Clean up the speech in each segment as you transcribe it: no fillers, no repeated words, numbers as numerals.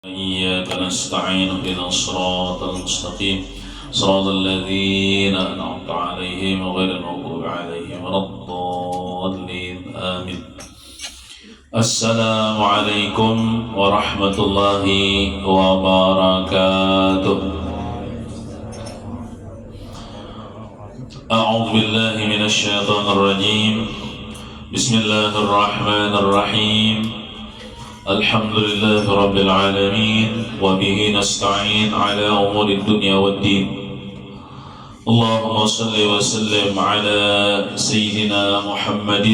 إياك نستعين اهدنا الصراط المستقيم صراط الذين أنعمت عليهم غير المغضوب عليهم ولا الضالين آمين. السلام عليكم ورحمة الله وبركاته. أعوذ بالله من الشيطان الرجيم. بسم الله الرحمن الرحيم. الحمد لله رب العالمين وبه نستعين على أمور الدنيا والدين. اللهم صل وسلم على سيدنا محمد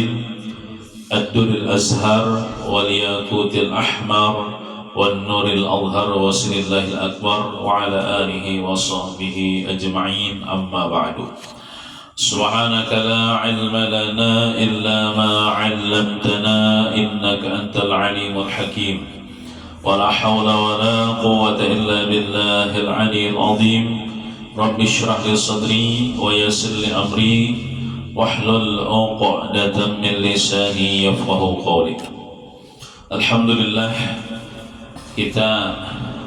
الدر الأزهر والياقوت الأحمر والنور الأظهر وسر الله الأكبر وعلى آله وصحبه أجمعين. أما بعد، سبحانك لا علم لنا إلا ما علمتنا إنك أنت العليم الحكيم ولا حول ولا قوة إلا بالله العلي العظيم. رب اشرح لي صدري ويسر لي أمري واحلل عقدة من لساني يفقهوا قولي. Alhamdulillah, kita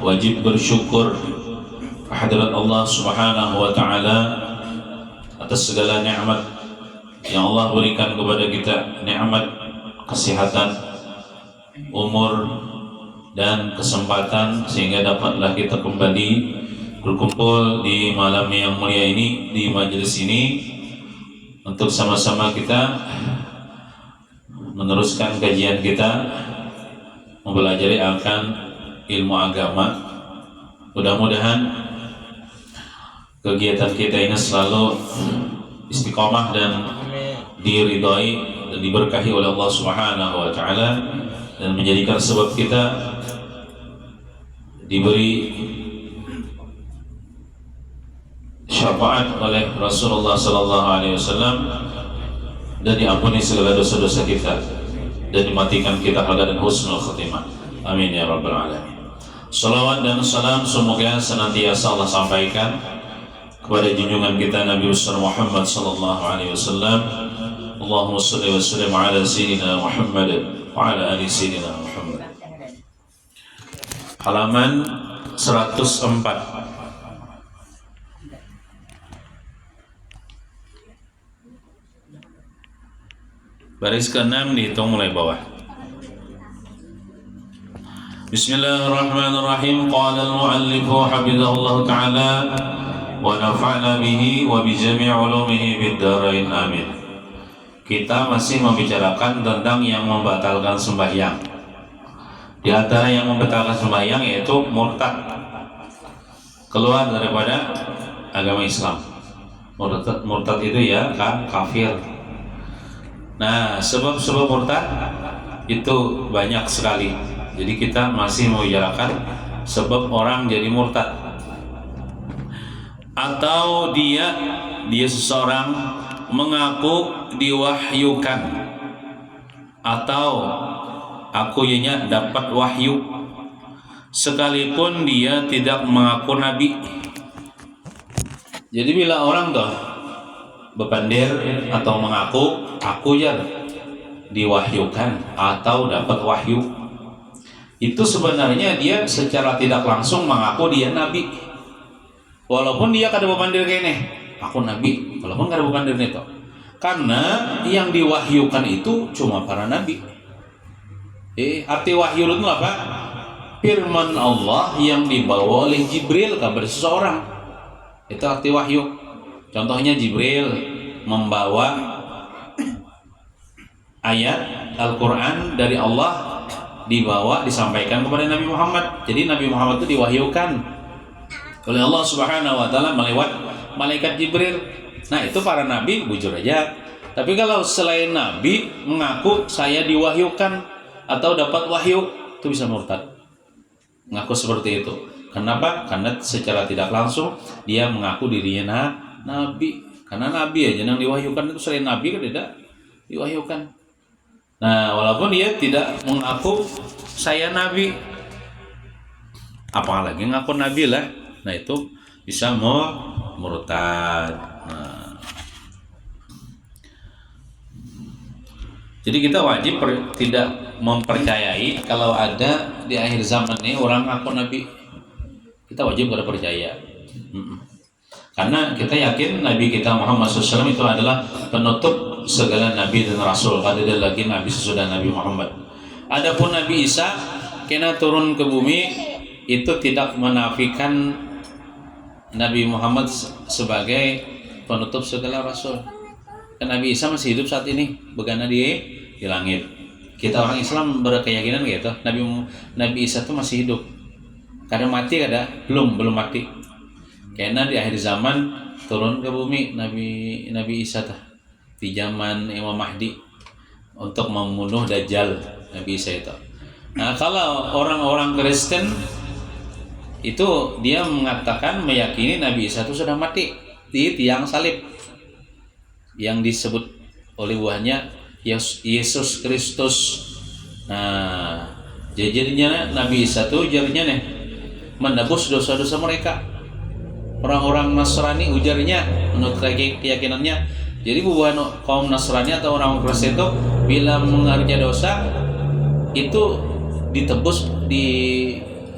wajib bersyukur kehadirat Allah Subhanahu wa Ta'ala atas segala nikmat yang Allah berikan kepada kita, nikmat kesehatan, umur dan kesempatan, sehingga dapatlah kita kembali berkumpul di malam yang mulia ini, di majelis ini, untuk sama-sama kita meneruskan kajian kita, mempelajari akan ilmu agama. Mudah-mudahan kegiatan kita ini selalu istiqamah dan diridhai dan diberkahi oleh Allah Subhanahu wa Ta'ala, dan menjadikan sebab kita diberi syafaat oleh Rasulullah sallallahu alaihi wasallam dan diampuni segala dosa-dosa kita dan dimatikan kita dalam husnul khatimah. Amin ya rabbal alamin. Salawat dan salam semoga senantiasa Allah sampaikan kepada junjungan kita Nabi besar Muhammad sallallahu alaihi wasallam. Allahumma shalli wa sallim ala sayyidina Muhammad wa ala ali sayyidina Muhammad. Halaman 104. Baris ke-6 dihitung mulai bawah. Bismillahirrahmanirrahim. Qala al-mu'allif hafizahullah ta'ala wa nafa'na bihi wa bi jami' ulumihi bid darain amin. Kita masih membicarakan tentang yang membatalkan sembahyang. Di antara yang membatalkan sembahyang yaitu murtad, keluar daripada agama Islam. Murtad itu ya kafir. Nah, sebab-sebab murtad itu banyak sekali. Jadi kita masih membicarakan sebab orang jadi murtad. Atau dia seseorang mengaku diwahyukan, atau akunya dapat wahyu sekalipun dia tidak mengaku nabi. Jadi bila orang tuh bepandir atau mengaku aku ya diwahyukan atau dapat wahyu, itu sebenarnya dia secara tidak langsung mengaku dia nabi. Walaupun dia kada bepandir kene, aku nabi, walaupun kada bepandir itu. Karena yang diwahyukan itu cuma para nabi. Arti wahyu itu apa? Firman Allah yang dibawa oleh Jibril kepada seseorang. Itu arti wahyu. Contohnya Jibril membawa ayat Al-Quran dari Allah, disampaikan kepada Nabi Muhammad. Jadi Nabi Muhammad itu diwahyukan oleh Allah Subhanahu wa Ta'ala melewat malaikat Jibril. Nah, itu para nabi bujur aja. Tapi kalau selain nabi mengaku saya diwahyukan atau dapat wahyu, itu bisa murtad. Mengaku seperti itu. Kenapa? Karena secara tidak langsung dia mengaku dirinya nabi. Karena nabi aja yang diwahyukan, itu selain nabi kan tidak diwahyukan. Nah, walaupun dia tidak mengaku saya nabi, apalagi ngaku nabi lah. Nah, itu bisa murtad. Nah, jadi kita wajib tidak mempercayai kalau ada di akhir zaman ini orang ngaku nabi, kita wajib pada percaya. Karena kita yakin Nabi kita Muhammad SAW itu adalah penutup segala nabi dan rasul. Ada lagi nabi sesudah Nabi Muhammad. Adapun Nabi Isa kena turun ke bumi itu tidak menafikan Nabi Muhammad sebagai penutup segala rasul. Dan Nabi Isa masih hidup saat ini, begana di langit. Kita orang Islam berkeyakinan gitu. Nabi Isa itu masih hidup. Kadang mati kada? Belum mati. Karena di akhir zaman turun ke bumi Nabi Isa di zaman Imam Mahdi untuk membunuh Dajjal. Nabi Isa itu. Nah, kalau orang-orang Kristen itu dia mengatakan meyakini Nabi Isa itu sudah mati di tiang salib yang disebut oleh buahnya Yesus Kristus. Nah, jadinya Nabi Isa itu ujarnya nih menebus dosa-dosa mereka. Orang-orang Nasrani ujarnya menurut keyakinannya. Jadi buah kaum Nasrani atau orang Kristen itu bila mengerja dosa itu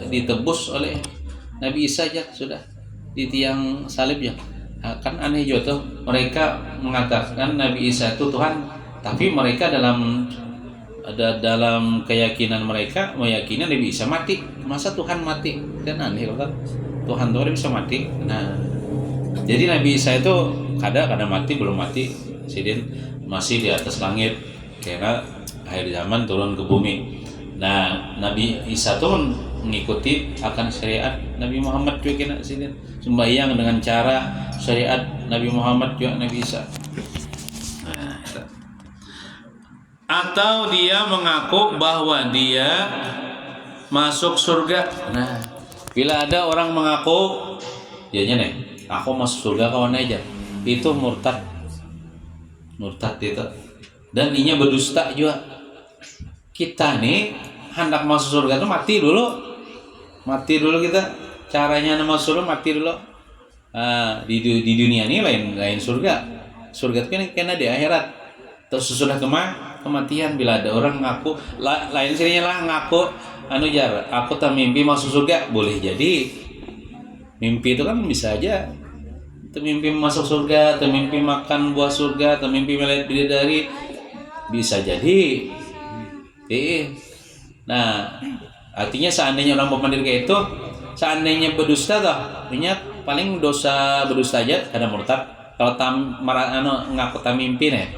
ditebus oleh Nabi Isa aja sudah di tiang salib ya. Kan aneh juga tuh, mereka mengatakan Nabi Isa itu Tuhan, tapi mereka dalam keyakinan mereka meyakini Nabi Isa mati. Masa Tuhan mati? Kan aneh kan? Tuhan tuh bisa mati. Nah, jadi Nabi Isa itu kadang mati, belum mati, sidin masih di atas langit karena akhir zaman turun ke bumi. Nah, Nabi Isa tuh mengikuti akan syariat Nabi Muhammad juga kena sidin, sembahyang dengan cara syariat Nabi Muhammad juga Nabi Isa. Nah, atau dia mengaku bahwa dia masuk surga. Nah, bila ada orang mengaku dianya nih, aku masuk surga kawan aja, itu murtad itu, dan inya berdusta juga. Kita nih hendak masuk surga itu mati dulu kita. Caranya masuk surga mati dulu. Di dunia ini lain surga itu kan kena di akhirat. Terus sesudah kematian bila ada orang ngaku lain sirinya lah ngaku aku tak mimpi masuk surga, boleh jadi mimpi itu kan bisa aja mimpi masuk surga, mimpi makan buah surga, mimpi melihat bidadari, bisa jadi. Nah, artinya seandainya orang pemandir kayak itu, seandainya berdusta ingat paling dosa berdusta aja karena murtad. Kalau ngaku tak mimpi nih,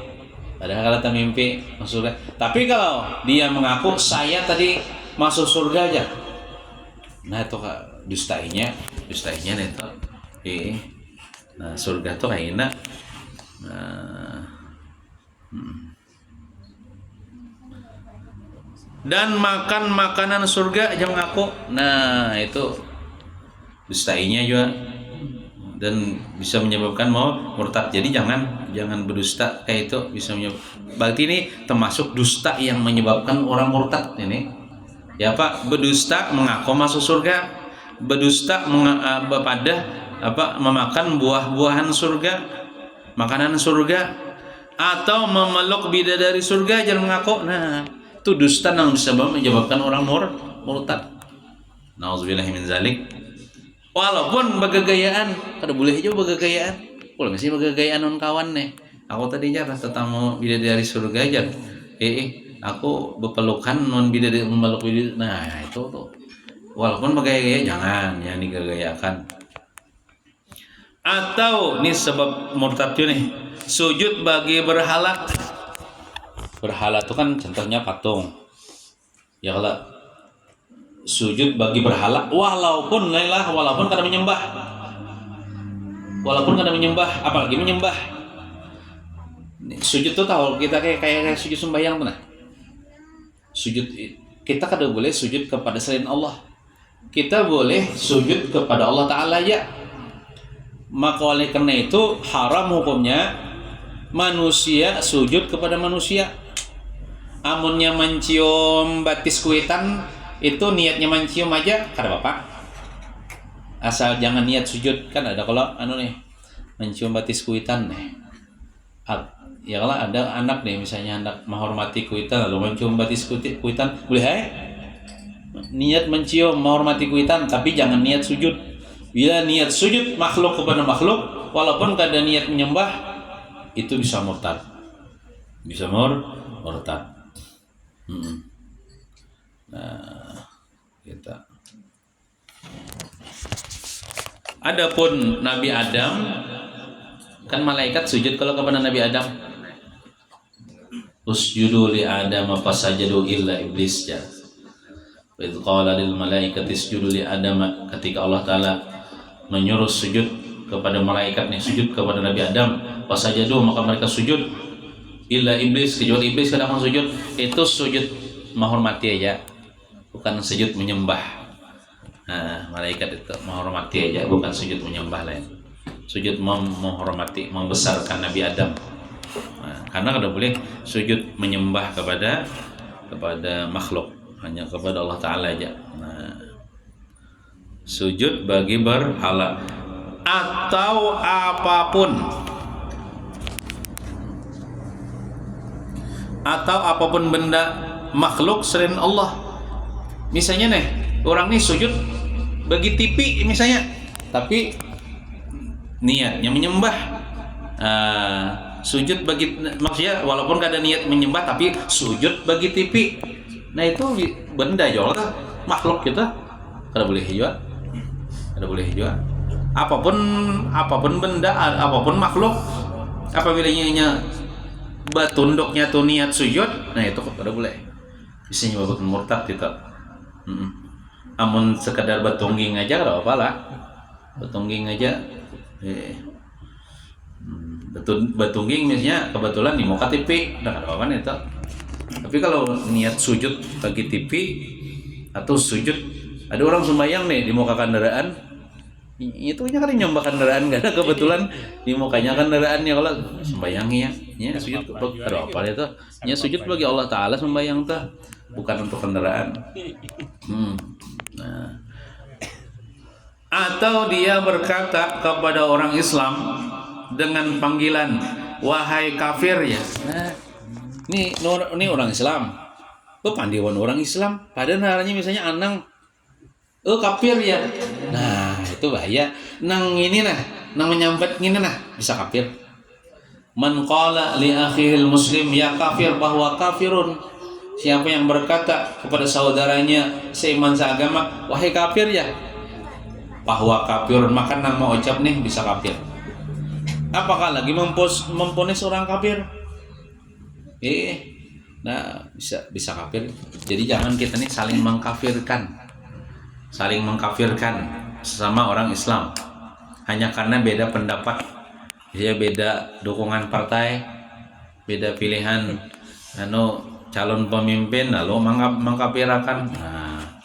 padahal kalau tak mimpi masuk surga. Tapi kalau dia mengaku saya tadi masuk surga aja, nah itu dustainya nih tuh. Nah, surga tuh kayak enak. Dan makan makanan surga aja mengaku. Nah, itu dustainya juga dan bisa menyebabkan murtad. Jadi jangan berdusta kayak itu, bisa berarti ini termasuk dusta yang menyebabkan orang murtad ini. Ya Pak, berdusta mengaku masuk surga, berdusta memakan buah-buahan surga, makanan surga, atau memeluk bidadari surga jangan mengaku. Nah, itu dusta yang bisa menyebabkan orang murtad. Nauzubillahi min zalik. Walaupun bergegayaan, kada boleh juga bergegayaan. Boleh mesti bergegayaan kawan nih. Aku tadi jarang tetamu bidadari surga aja. Aku berpelukan non bidadari memeluk bidadari. Nah, itu tuh. Walaupun bergaya-gaya jangan digagayakan. Atau ini sebab murtad nih, sujud bagi berhala. Berhala itu kan contohnya patung. Ya kalau sujud bagi berhala walaupun kada menyembah. Apalagi menyembah. Sujud tuh tahu kita kayak sujud sembahyang tuh nah. Sujud kita kada boleh sujud kepada selain Allah. Kita boleh sujud kepada Allah Ta'ala aja. Maka oleh karena itu haram hukumnya manusia sujud kepada manusia. Amunnya mencium batis kuitan itu niatnya mencium aja kada apa-apa. Asal jangan niat sujud. Kan ada kalau mencium batis kuitan nih. Ya kalau ada anak nih, misalnya anak menghormati kuitan lalu mencium batis kuitan, boleh niat mencium menghormati kuitan, tapi jangan niat sujud. Bila niat sujud makhluk kepada makhluk, walaupun kada niat menyembah, itu bisa murtad. Bisa murtad. Nah, kita. Adapun Nabi Adam, kan malaikat sujud kalau kepada Nabi Adam. Usjudu li Adam fasajadu illa iblis ya. Wa idz qala lil malaikati isjudu li Adam, ketika Allah taala menyuruh sujud kepada malaikat nih, sujud kepada Nabi Adam, fasajadu maka mereka sujud illa iblis, kecuali iblis kadang sujud. Itu sujud menghormati aja, bukan sujud menyembah. Nah, malaikat itu menghormati aja, bukan sujud menyembah lain. Sujud menghormati, membesarkan Nabi Adam. Nah, karena kada boleh sujud menyembah kepada makhluk, hanya kepada Allah Ta'ala aja. Nah, sujud bagi berhala atau apapun benda makhluk selain Allah. Misalnya nih, orang nih sujud bagi TV misalnya, tapi niatnya menyembah. Sujud bagi, maksudnya walaupun kada niat menyembah tapi sujud bagi TV. Nah itu benda juga makhluk kita kada boleh juga. Kada boleh juga. Apapun benda, apapun makhluk, apabila nya batunduknya tuh niat sujud, nah itu kada boleh. Bisa menyebabkan murtad kita. Amun sekadar batungging aja kada apa lah. Batungging aja. Batungging misalnya kebetulan di muka TV, udah ada apa-apa itu. Tapi kalau niat sujud bagi TV atau sujud, ada orang sembahyang nih di muka kendaraan, itu nya kan nyembah kendaraan, gak ada kebetulan di mukanya kendaraannya. Kalau sembahyangnya nya sujud ada apa itu? Nya sujud bagi Allah Taala sembahyang tuh, bukan untuk kendaraan. Nah. Atau dia berkata kepada orang Islam dengan panggilan wahai kafir ya. Nah, ini orang Islam. Pandiwan orang Islam. Padahal naranya misalnya anang kafir ya. Nah, itu bahaya. Nang ini nah, nang menyambat gini nah, bisa kafir. Man qala li akhihil muslim ya kafir bahwa kafirun. Siapa yang berkata kepada saudaranya seiman seagama wahai kafir ya, bahwa kafirun, maka nang mau ucap nih bisa kafir. Apakah lagi memponis orang kafir? Nah bisa kafir. Jadi jangan kita nih saling mengkafirkan sesama orang Islam hanya karena beda pendapat, ya beda dukungan partai, beda pilihan calon pemimpin, lalu mengkafirkan. Nah,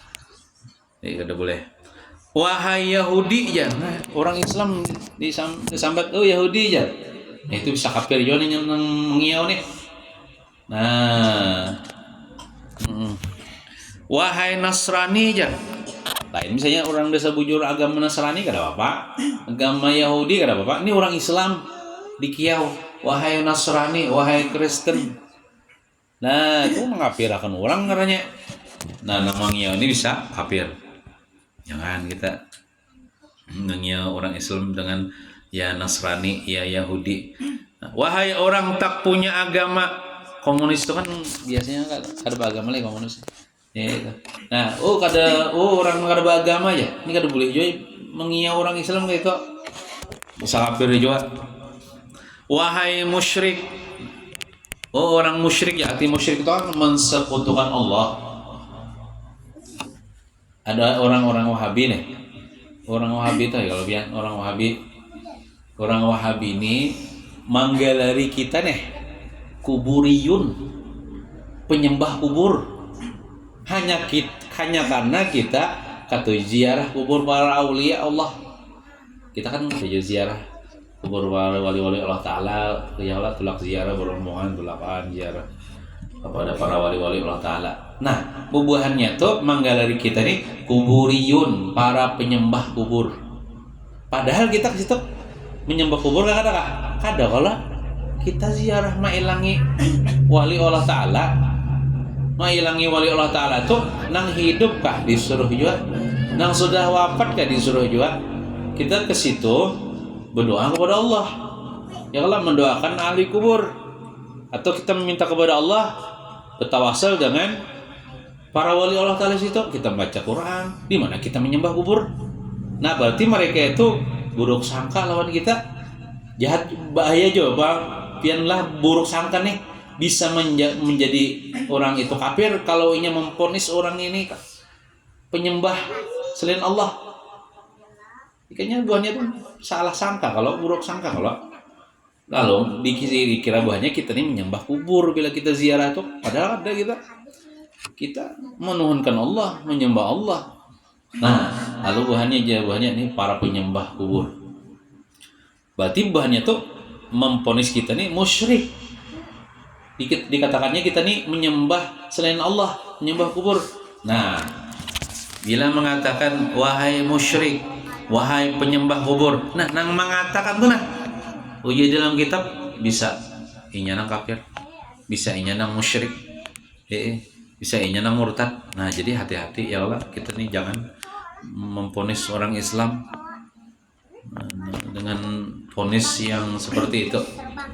ini kada boleh. Wahai Yahudi ya, nah, orang Islam disambat Yahudi ya, nah, itu bisa kafir juga nih yang mengiau nih. Nah, wahai Nasrani ya, lain misalnya orang desa bujur agama Nasrani kada apa-apa, agama Yahudi kada apa-apa. Ini orang Islam dikiau, wahai Nasrani, wahai Kristen. Nah, itu mengkafirkan orang katanya. Nah, namanya ini bisa kafir. Jangan kita mengiau orang Islam dengan ya Nasrani, ya Yahudi. Nah, wahai orang tak punya agama, komunis itu kan biasanya kada beragama lah komunis. Ya itu. Nah, orang kada beragama ya. Ini kada boleh juga mengiau orang Islam kayak itu. Bisa kafir juga. Wahai musyrik. Orang musyrik ya, arti musyrik itu kan mensekutukan Allah. Ada orang-orang Wahabi nih. Orang Wahabi itu ya kalau biar orang Wahabi ini menggalari kita nih kuburiyun, penyembah kubur. Hanya karena kita kata ziarah kubur para aulia Allah. Kita kan ziarah kubur wali-wali Allah Ta'ala, ya Allah tulak ziarah beromongan tulakan ziarah kepada para wali-wali Allah Ta'ala. Nah, bubuhannya tuh menggalari kita nih kuburiyun, para penyembah kubur. Padahal kita ke situ menyembah kubur kada kalau kita ziarah mailangi wali Allah Ta'ala, mailangi wali Allah Ta'ala tuh nang hidup kah disuruh juga, nang sudah wafat kah disuruh juga. Kita ke situ berdoa kepada Allah, ya Allah, mendoakan ahli kubur, atau kita meminta kepada Allah, bertawassul dengan para wali Allah Ta'ala situ. Kita baca Quran, di mana kita menyembah kubur. Nah berarti mereka itu buruk sangka lawan kita, jahat, bahaya juga. Pianlah buruk sangka nih bisa menjadi orang itu kafir kalau ingin memponis orang ini penyembah selain Allah. Kayaknya buahnya tuh salah sangka, kalau buruk sangka, kalau lalu dikira buahnya kita ini menyembah kubur bila kita ziarah tuh, padahal ada kita menuhankan Allah, menyembah Allah. Nah, lalu buahnya ini para penyembah kubur. Berarti buahnya tuh memponis kita nih musyrik. Dikatakannya kita nih menyembah selain Allah, menyembah kubur. Nah, bila mengatakan wahai musyrik, wahai penyembah kubur, nah nang mengatakan tuh nah uji dalam kitab bisa inya nang kafir, bisa inya nang musyrik, bisa inya nang murtad. Nah jadi hati-hati ya Allah, kita nih jangan memponis orang Islam dengan ponis yang seperti itu.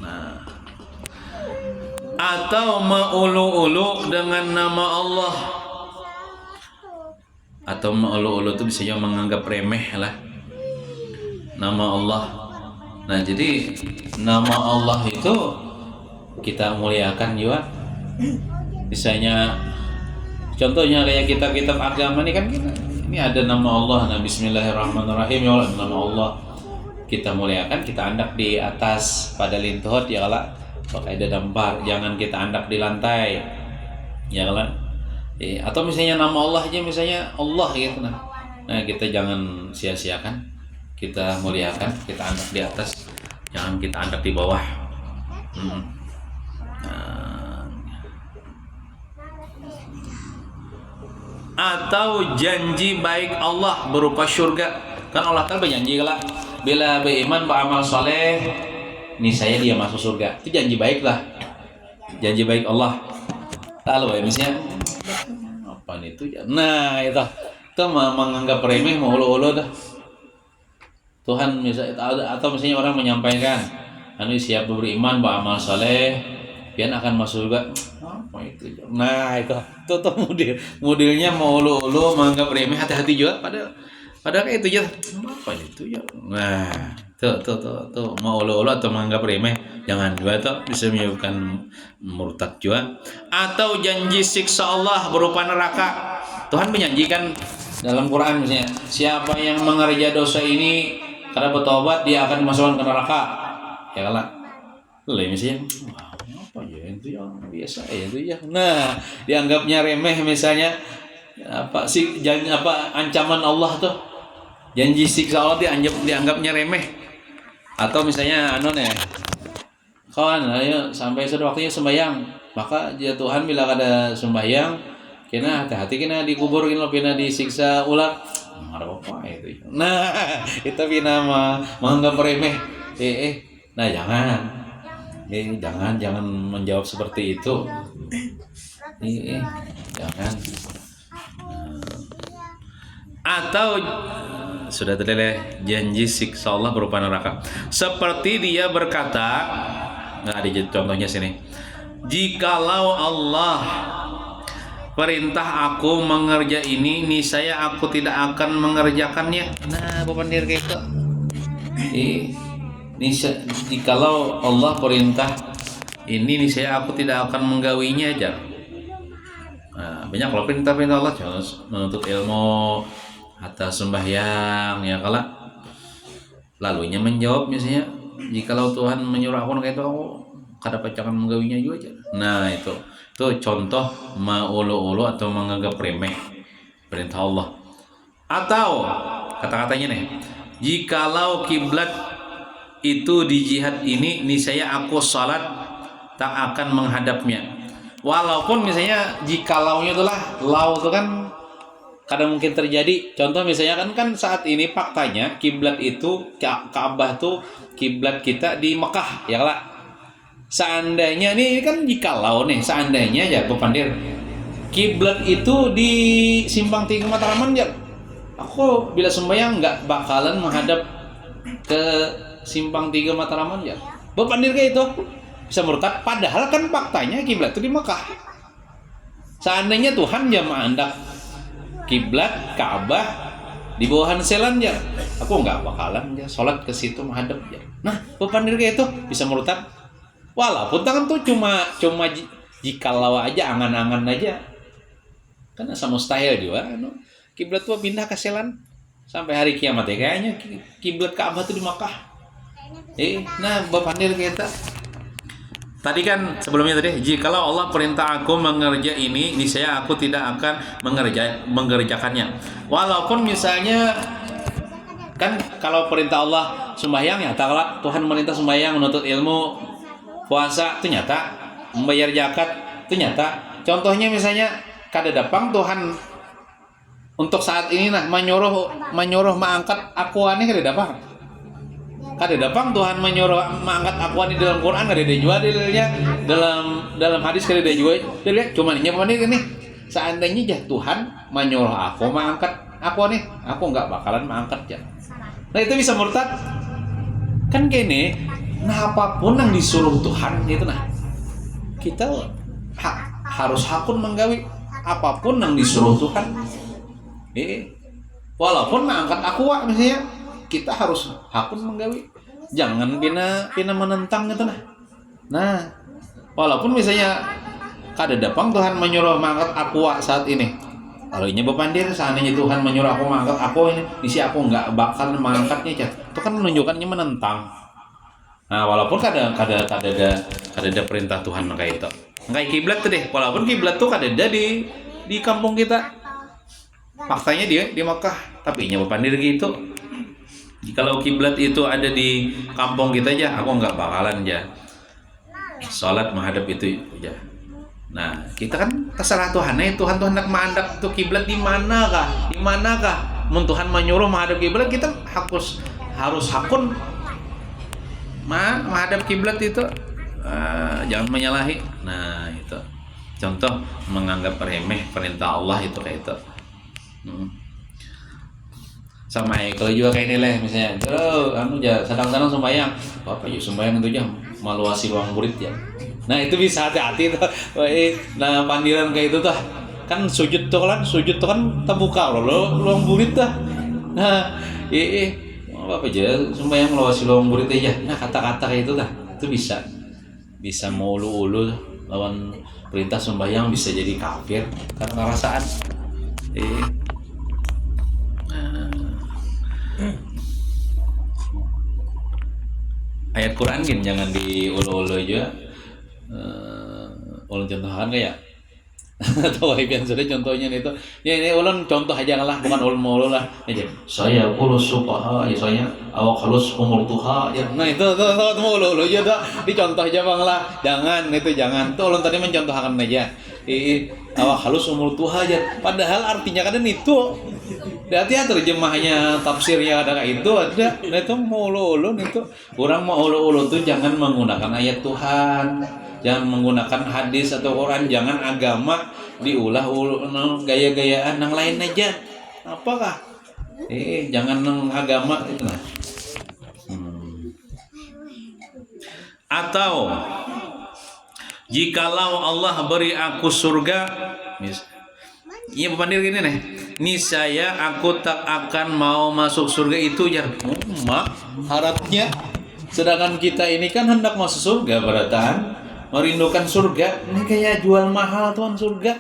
Nah, atau mengulu-ulu dengan nama Allah, atau mengulu-ulu itu bisa juga menganggap remeh lah nama Allah. Nah jadi nama Allah itu kita muliakan juga. Misalnya contohnya kayak kitab-kitab agama ini kan ini ada nama Allah. Nah bismillahirrahmanirrahim, ya Allah, nama Allah kita muliakan, kita andak di atas pada lintuhot ya Allah, pakai ada dampar, jangan kita andak di lantai ya Allah. Atau misalnya nama Allah aja, misalnya Allah gitu, nah kita jangan sia-siakan, kita muliakan, kita andak di atas, jangan kita andak di bawah. Atau janji baik Allah berupa surga, kan Allah Ta'ala berjanji lah bila beriman beramal soleh nih saya dia masuk surga, itu janji baik lah, janji baik Allah. Lalu ya misalnya apa itu ya, nah itu menganggap remeh, mau ulu-ulu dah Tuhan misalnya, atau misalnya orang menyampaikan anu siap beriman beramal soleh pian akan masuk surga, apa itu ya? Nah itu tuh modelnya mau ulu-ulu menganggap remeh, hati-hati juga padahal kayak itu ya, apa itu ya. Nah tuh mau ulu-ulu atau menganggap remeh, jangan juga tuh, bisa menyebabkan murtad juga. Atau janji siksa Allah berupa neraka. Tuhan menjanjikan dalam Quran misalnya, siapa yang mengerja dosa ini karena bertobat dia akan dimasukkan ke neraka ya Allah. Lalu misalnya apa ya itu ya biasa ya itu ya. Nah dianggapnya remeh misalnya, apa sih ancaman Allah tuh, janji siksa Allah dianggapnya remeh. Atau misalnya kawan ayo sampai sudah waktunya sembahyang, maka ya Tuhan bila ada sembahyang kena hati-hati, kena dikubur, kena disiksa ular, ada apa itu. Nah itu bina menganggap remeh. Nah jangan menjawab seperti itu. Jangan. Atau sudah terleleh janji siksa Allah berupa neraka, seperti dia berkata, nggak ada contohnya sini, jikalau Allah perintah aku mengerja ini, niscaya aku tidak akan mengerjakannya. Nah bukan diri kayak itu. Jikalau Allah perintah ini, niscaya aku tidak akan menggawinya aja. Nah, banyak loh perintah-perintah Allah, contoh menuntut ilmu, atau sembahyang ya kalau lalunya menjawab misalnya, jikalau Tuhan menyuruh aku kayak itu, aku kada pacakan menggawinya juga aja. Nah itu contoh maulu-ulu atau menganggap remeh perintah Allah. Atau kata-katanya nih, jikalau kiblat itu di jihad ini, niscaya aku salat tak akan menghadapnya. Walaupun misalnya jikalaunya itulah lau itu kan kadang mungkin terjadi. Contoh misalnya kan saat ini faktanya kiblat itu Ka'bah tuh kiblat kita di Mekah ya lah. seandainya nih kan jikalau nih seandainya ya Pepandir kiblat itu di simpang 3 Matraman ya, aku bila sembahyang nggak bakalan menghadap ke simpang 3 Matraman ya. Pepandir kayak itu bisa murtad, padahal kan faktanya kiblat itu di Mekah. Seandainya Tuhan ya menghadap kiblat Ka'bah di bawahan selan ya, aku nggak bakalan ya sholat ke situ menghadap ya. Nah, Pepandir kayak itu bisa murtad. Walaupun tangan tuh cuma jikalau aja angan-angan aja. Kan asa mustahil juga kiblat tuh pindah ke selan sampai hari kiamat ya kayaknya kiblat Ka'bah tuh di Makkah. Nah, Pepandir kayak itu. Tadi kan sebelumnya tadi, jikalau Allah perintah aku mengerja ini, niscaya aku tidak akan mengerjakannya. Walaupun misalnya kan kalau perintah Allah sembahyang ya, kalau Tuhan merintah sembahyang, menuntut ilmu, puasa itu nyata, membayar zakat itu nyata. Contohnya misalnya kada dapang Tuhan untuk saat ini nah menyuruh mengangkat akuannya kada dapang. Kada dapang Tuhan menyuruh mengangkat akuan di dalam Quran, kada ada juga dalilnya, dalam hadis kada ada juga dalilnya. Cuma ini ini seandainya jah Tuhan menyuruh aku mengangkat akuan nih, aku nggak bakalan mengangkat ya. Nah itu bisa murtad kan gini. Nah apapun yang disuruh Tuhan itu nah kita harus hakun menggawi apapun yang disuruh Tuhan. Walaupun mengangkat akuan misalnya, kita harus hakun menggawi, jangan pina menentang gitu nah walaupun misalnya kada dapang Tuhan menyuruh mengangkat aqua saat ini, kalau ini Pepandir seandainya Tuhan menyuruh aku mengangkat aqua ini, isi aku nggak bakal mengangkatnya itu kan menunjukkannya menentang. Nah walaupun kada ada perintah Tuhan kayak itu, kayak kiblat tuh deh, walaupun kiblat tuh kada ada di kampung kita, faktanya dia di Makkah, tapi nya Pepandir gitu. Kalau kiblat itu ada di kampung kita aja, aku nggak bakalan aja sholat menghadap itu aja. Nah, kita kan terserah Tuhan. Tuhan hendak menghadap itu kiblat di manakah? Di manakah? Mun Tuhan menyuruh menghadap kiblat, kita harus hakun menghadap kiblat itu. Jangan menyalahi. Nah, itu contoh menganggap remeh perintah Allah itu kayak itu. Sama kalau juga kayak ini lah misalnya, sedang-sedang sembahyang, apa ya sembahyang itu aja maluasi ruang murid ya. Nah itu bisa hati-hati tuh. Nah pandiran kayak itu tuh kan sujud tuh kan terbuka loh ruang murid tuh. Nah apa aja sembahyang maluasi ruang murid aja. Nah kata-kata kayak itu tuh itu bisa mau ulu-ulu lawan perintah sembahyang, bisa jadi kafir karena ngerasaan. Ayat Quran kan jangan diulu-ulu aja. Ulun contohkan kayak atau wahibian sudah contohnya itu. Ya ini ulun contoh aja lah, bukan ulun mau lah aja. Saya urus supaha ya saya awak halus umur tuha ya. Nah itu mau ulu aja tuh dicontoh aja bang lah. Jangan itu jangan. Tuh ulun tadi mencontohkan aja. Awak halus umur tuha aja. Padahal artinya kan itu. Hati-hati terjemahnya tafsirnya ada kayak itu ada. Nah itu mau ulu itu orang mau ulu tuh jangan menggunakan ayat Tuhan, jangan menggunakan hadis atau Quran, jangan agama diulah gaya-gayaan yang lain aja. Apakah? Jangan agama itu nah. Atau jikalau Allah beri aku surga, iya Pepandir gini nih, niscaya aku tak akan mau masuk surga itu ya. Harapnya sedangkan kita ini kan hendak masuk surga beratan, merindukan surga. Ini kayak jual mahal tuan surga.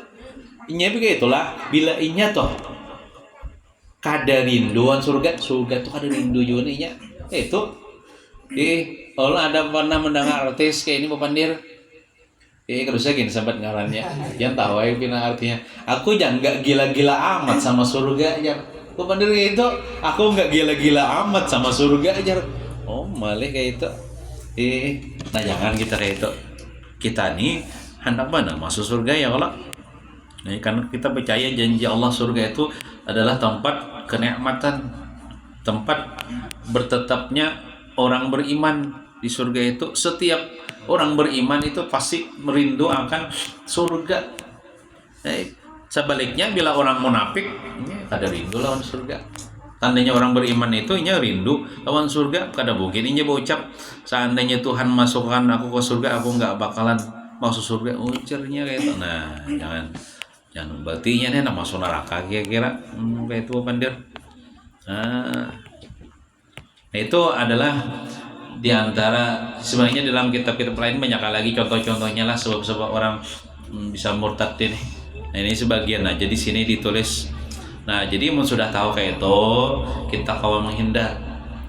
Inya begitu itulah, bila inya toh kada rinduan surga tuh kada rindu juga nih itu. Kalau ada pernah mendengar artis kayak ini Pepandir. Kalau saya gini sahabat ngarannya, jangan tahu aja pina artinya. Aku jangan nggak gila-gila amat sama surga aja. Pepandir itu, aku nggak gila-gila amat sama surga aja. Oh malah kayak itu. Nah jangan kita kayak itu. Kita nih hendak mana masuk surga ya kalau. Nah, karena kita percaya janji Allah surga itu adalah tempat kenikmatan, tempat bertetapnya orang beriman. di surga itu. Setiap orang beriman itu pasti merindu akan surga. Sebaliknya bila orang munafik kada rindu lawan surga. Tandanya orang beriman itu rindu lawan surga. Kada mungkin inya berucap seandainya Tuhan masukkan aku ke surga, aku nggak bakalan masuk surga. Ujarnya kayak itu. Nah, jangan berarti nya masuk neraka kira-kira kayak itu pandir. Nah, itu adalah diantara sebenarnya dalam kitab-kitab lain banyak lagi contoh-contohnya lah sebab-sebab orang bisa murtad ini. Nah, ini sebagian aja di sini ditulis. Nah, jadi sudah tahu kayak itu, kita kawan menghindar.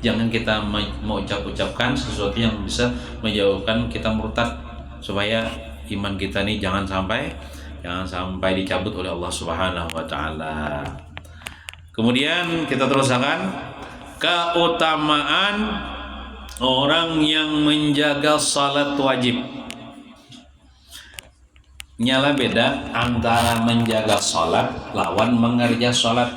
Jangan kita mau ucapkan sesuatu yang bisa menjauhkan kita murtad, supaya iman kita ini jangan sampai dicabut oleh Allah Subhanahu wa taala. Kemudian kita teruskan keutamaan orang yang menjaga salat wajib. Nyala beda antara menjaga salat lawan mengerja salat.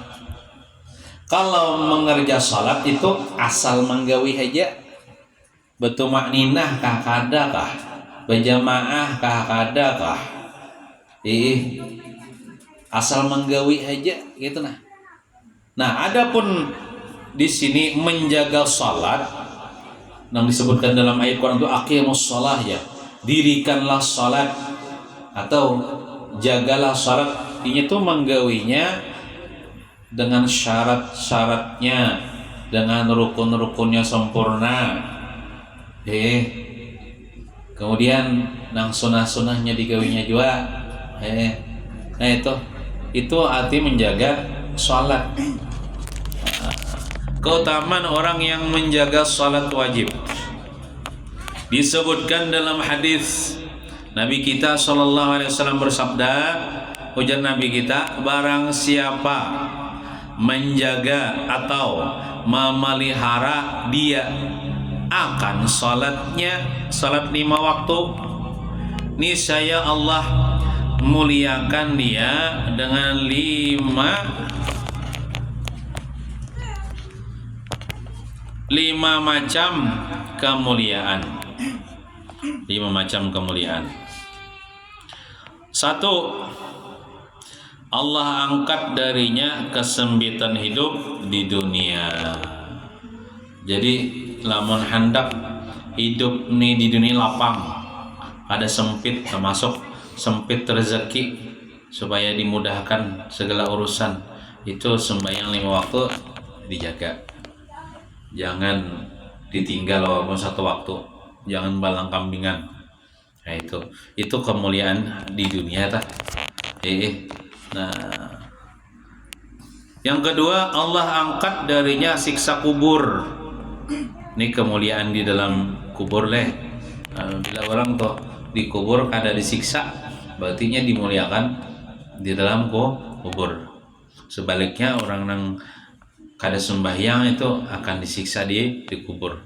Kalau mengerja salat itu asal menggawi aja, betumakninah kah kada kah, berjamaah kah kada kah, asal menggawi aja gitu nah. Nah, adapun di sini menjaga salat yang disebutkan dalam ayat Quran itu aqimus shalah, ya, dirikanlah salat atau jagalah salat. Ini tuh menggawinya dengan syarat-syaratnya, dengan rukun-rukunnya sempurna. Kemudian nang sunah-sunahnya digawinya juga. Nah, itu arti menjaga salat. Keutamaan orang yang menjaga salat wajib disebutkan dalam hadis Nabi kita sallallahu alaihi wasallam bersabda, ujar Nabi kita, barang siapa menjaga atau memelihara dia akan salatnya, salat 5 waktu, niscaya Allah muliakan dia dengan 5 macam kemuliaan. 5 macam kemuliaan. 1, Allah angkat darinya kesempitan hidup di dunia. Jadi lamun hendak hidup nih di dunia lapang, ada sempit, termasuk sempit rezeki, supaya dimudahkan segala urusan, itu sembahyang 5 waktu dijaga. Jangan ditinggal walaupun 1 waktu, jangan balang kambingan. Nah, itu kemuliaan di dunia tah. Nah, yang kedua, Allah angkat darinya siksa kubur. Ini kemuliaan di dalam kubur leh. Bila orang tuh dikubur kada disiksa, berarti nya dimuliakan di dalam kubur. Sebaliknya orang yang kada sembahyang itu akan disiksa di kubur.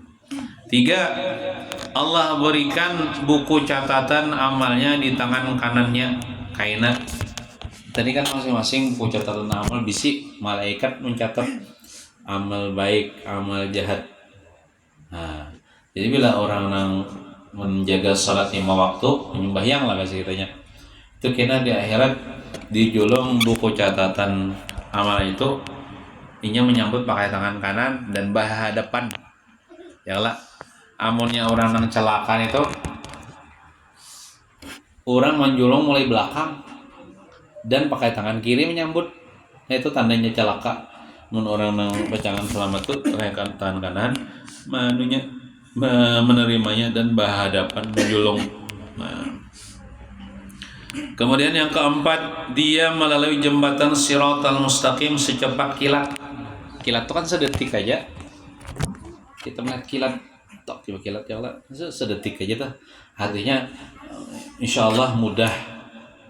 3, Allah berikan buku catatan amalnya di tangan kanannya. Kaina tadi kan masing-masing buku catatan amal, bisi malaikat mencatat amal baik, amal jahat. Nah, jadi bila orang yang menjaga salat 5 waktu, menyembahyang lah bahasa kitanya, itu kena di akhirat dijulung buku catatan amal itu, inya menyambut pakai tangan kanan dan berhadapan. Ya lah, amunnya orang yang celakan itu orang menjulung mulai belakang dan pakai tangan kiri menyambut. Nah, itu tandanya celaka. Mun orang yang bacangan selamat tuh pakai tangan kanan menerimanya dan berhadapan menjulung. Nah. Kemudian yang keempat, dia melalui jembatan Shiratal Mustaqim secepat kilat. Kilat itu kan sedetik aja. Kita melihat kilat, coba kilat ya Allah, sedetik aja tuh. Artinya insyaallah mudah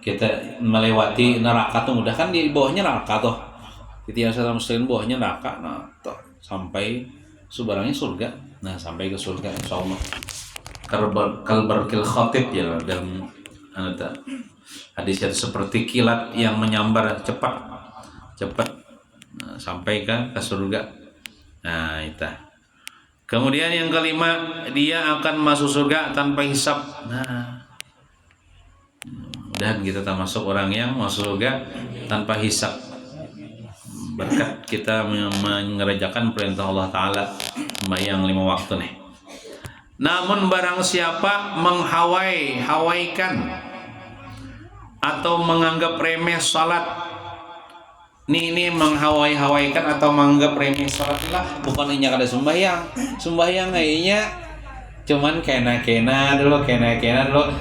kita melewati neraka tuh, mudah kan, di bawahnya neraka tuh. Di Shiratal Mustaqim bawahnya neraka, nah tuh sampai sebarangnya surga. Nah, sampai ke surga insyaallah. Kalbarkil khatib ya dalam hadis itu, seperti kilat yang menyambar cepat sampai ke surga. Nah, itu. Kemudian yang kelima, dia akan masuk surga tanpa hisab. Nah, dan kita termasuk orang yang masuk surga tanpa hisab. Berkat kita mengerjakan perintah Allah Ta'ala, sembahyang 5 waktu nih. Namun barang siapa menghawaikan atau menganggap remeh salat, ini menghawaikan atau menganggap remeh salat lah, bukan hanya kada sembahyang kayaknya cuman kena dulu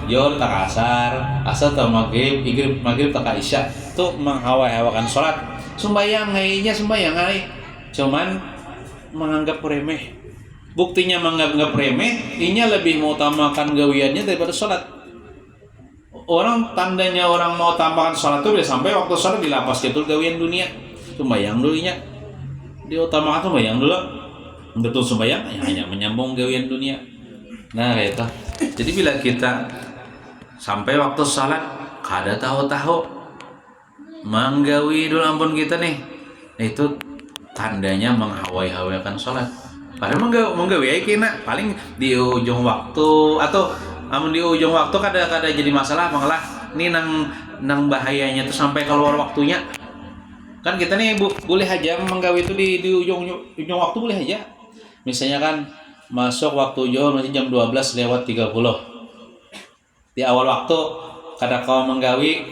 jol tak asar atau maghrib tak isya tuh menghawaikan salat. Sembahyang cuman menganggap remeh. Buktinya menganggap remeh, inya lebih mengutamakan gawiannya daripada sholat. Orang tandanya orang mau tambahkan sholat itu sampai waktu sholat dilapas gitu gawian dunia. Sembahyang dulunya, diutamakan sembahyang dulu. Betul sembahyang hanya menyambung gawian dunia. Nah kayak itu. Jadi bila kita sampai waktu sholat kada tahu menggawi dulu ampun kita nih, itu tandanya menghawai-hawaikan sholat. Padahal menggawi aja kena paling di ujung waktu atau di ujung waktu kada jadi masalah, malah ini nang bahayanya tuh sampai keluar waktunya. Kan kita nih boleh aja menggawi itu di ujung waktu boleh aja. Misalnya kan masuk waktu zuhur masih jam 12:30. Di awal waktu kada kau menggawi,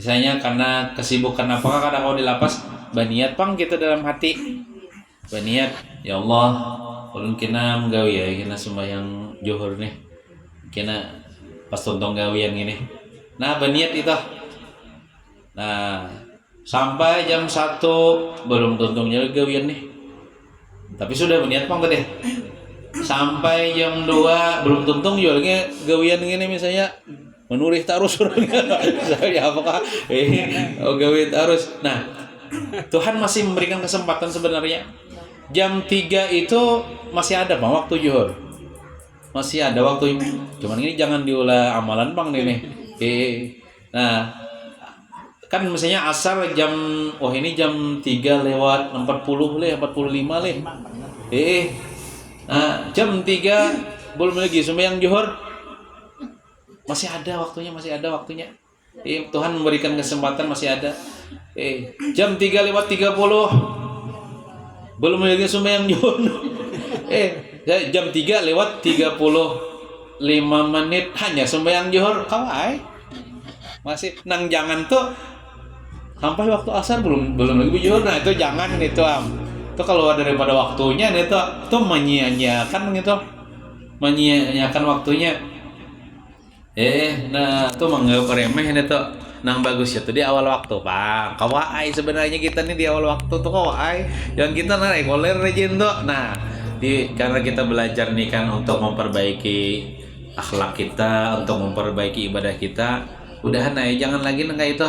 misalnya karena kesibukan apakah kadang kau di lapas, baniat pang kita dalam hati, baniat ya Allah, ulun kena menggawi ya, kena sembahyang zuhur nih, kena pas tontong gawian gini. Nah baniat itu, nah sampai jam 1 belum tontongnya gawian nih, tapi sudah baniat pang tadi. Sampai jam 2 belum tontong juga lagi gawian gini misalnya. Menurih terus orangnya, saya apakah gawe terus. Nah, Tuhan masih memberikan kesempatan sebenarnya. Jam 3 itu masih ada bang waktu zuhur, masih ada waktu. Cuman ini jangan diolah amalan bang nih. Nah, kan misalnya asar jam, ini jam 3 lewat 40 leh, 45 leh. Nah, jam 3 belum lagi sembahyang zuhur. Masih ada waktunya. Tuhan memberikan kesempatan masih ada. Jam 3:30 belum lagi sembahyang zuhur. Jam 3:35 hanya sembahyang zuhur. Kawai masih nang jangan tuh sampai waktu asar belum lagi zuhur. Nah itu jangan itu itu kalau daripada waktunya itu menyia-nyiakan waktunya. Nah tuh menganggap remeh ini tuh nang bagus ya tuh di awal waktu pak. Kawai sebenarnya kita nih di awal waktu tuh kawai yang kita naik koler rejin tuh. Nah karena kita belajar nih kan untuk memperbaiki akhlak kita, untuk memperbaiki ibadah kita, udahan aja jangan lagi nang kayak itu.